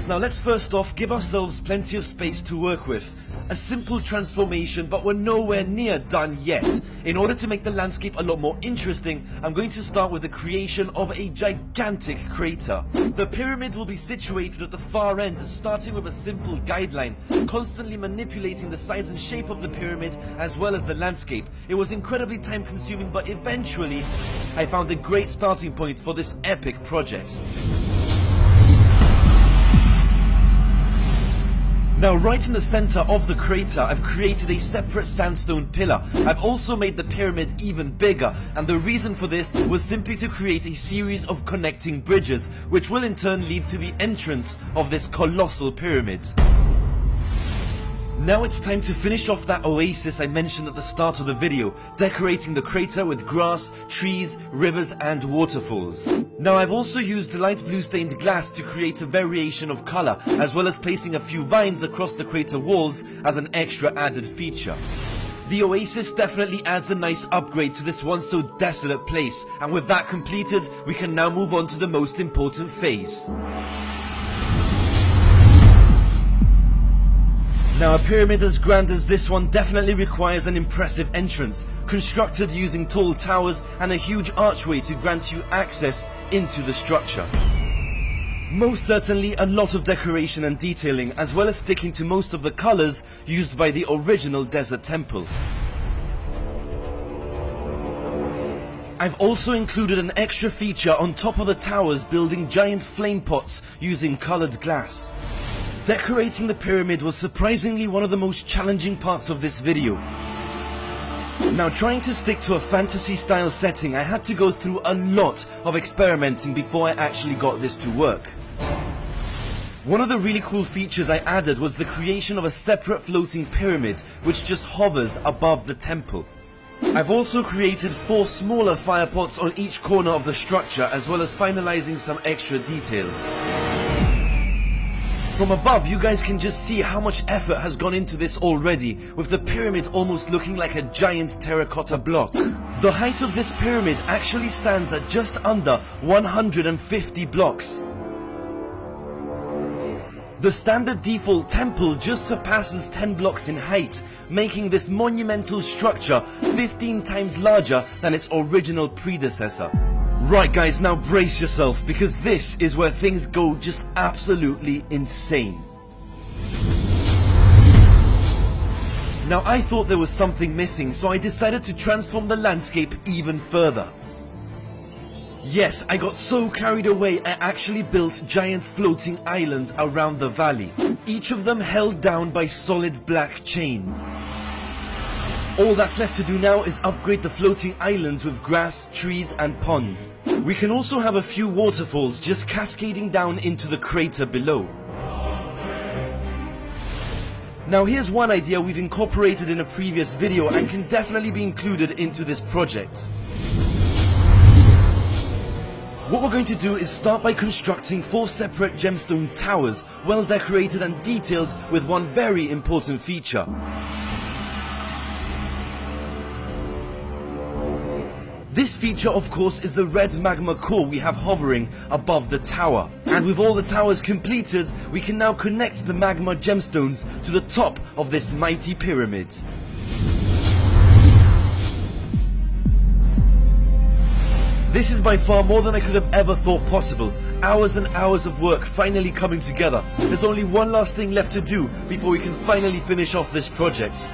now let's first off give ourselves plenty of space to work with. A simple transformation, but we're nowhere near done yet. In order to make the landscape a lot more interesting, I'm going to start with the creation of a gigantic crater. The pyramid will be situated at the far end, starting with a simple guideline, constantly manipulating the size and shape of the pyramid as well as the landscape. It was incredibly time consuming, but eventually I found a great starting point for this epic project. Now, right in the center of the crater, I've created a separate sandstone pillar. I've also made the pyramid even bigger, and the reason for this was simply to create a series of connecting bridges, which will in turn lead to the entrance of this colossal pyramid. Now it's time to finish off that oasis I mentioned at the start of the video, decorating the crater with grass, trees, rivers and waterfalls. Now I've also used light blue stained glass to create a variation of color, as well as placing a few vines across the crater walls as an extra added feature. The oasis definitely adds a nice upgrade to this once so desolate place, and with that completed, we can now move on to the most important phase. Now, a pyramid as grand as this one definitely requires an impressive entrance, constructed using tall towers and a huge archway to grant you access into the structure. Most certainly a lot of decoration and detailing, as well as sticking to most of the colors used by the original desert temple. I've also included an extra feature on top of the towers, building giant flame pots using colored glass. Decorating the pyramid was surprisingly one of the most challenging parts of this video. Now, trying to stick to a fantasy style setting, I had to go through a lot of experimenting before I actually got this to work. One of the really cool features I added was the creation of a separate floating pyramid which just hovers above the temple. I've also created 4 smaller fire pots on each corner of the structure, as well as finalizing some extra details. From above, you guys can just see how much effort has gone into this already, with the pyramid almost looking like a giant terracotta block. The height of this pyramid actually stands at just under 150 blocks. The standard default temple just surpasses 10 blocks in height, making this monumental structure 15 times larger than its original predecessor. Right guys, now brace yourself, because this is where things go just absolutely insane. Now, I thought there was something missing, so I decided to transform the landscape even further. Yes, I got so carried away I actually built giant floating islands around the valley, each of them held down by solid black chains. All that's left to do now is upgrade the floating islands with grass, trees and ponds. We can also have a few waterfalls just cascading down into the crater below. Now, here's one idea we've incorporated in a previous video and can definitely be included into this project. What we're going to do is start by constructing 4 separate gemstone towers, well decorated and detailed, with one very important feature. This feature, of course, is the red magma core we have hovering above the tower. And with all the towers completed, we can now connect the magma gemstones to the top of this mighty pyramid. This is by far more than I could have ever thought possible. Hours and hours of work finally coming together. There's only one last thing left to do before we can finally finish off this project.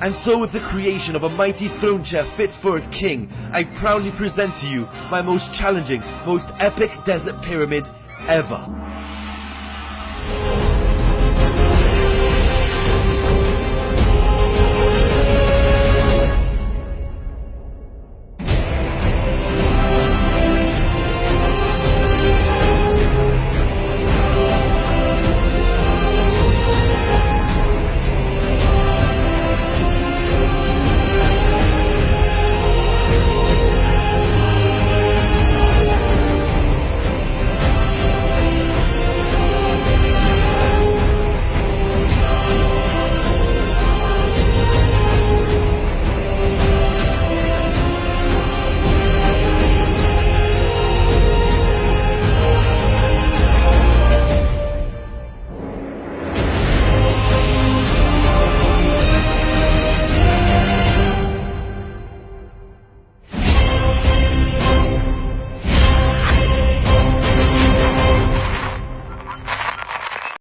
And so, with the creation of a mighty throne chair fit for a king, I proudly present to you my most challenging, most epic desert pyramid ever.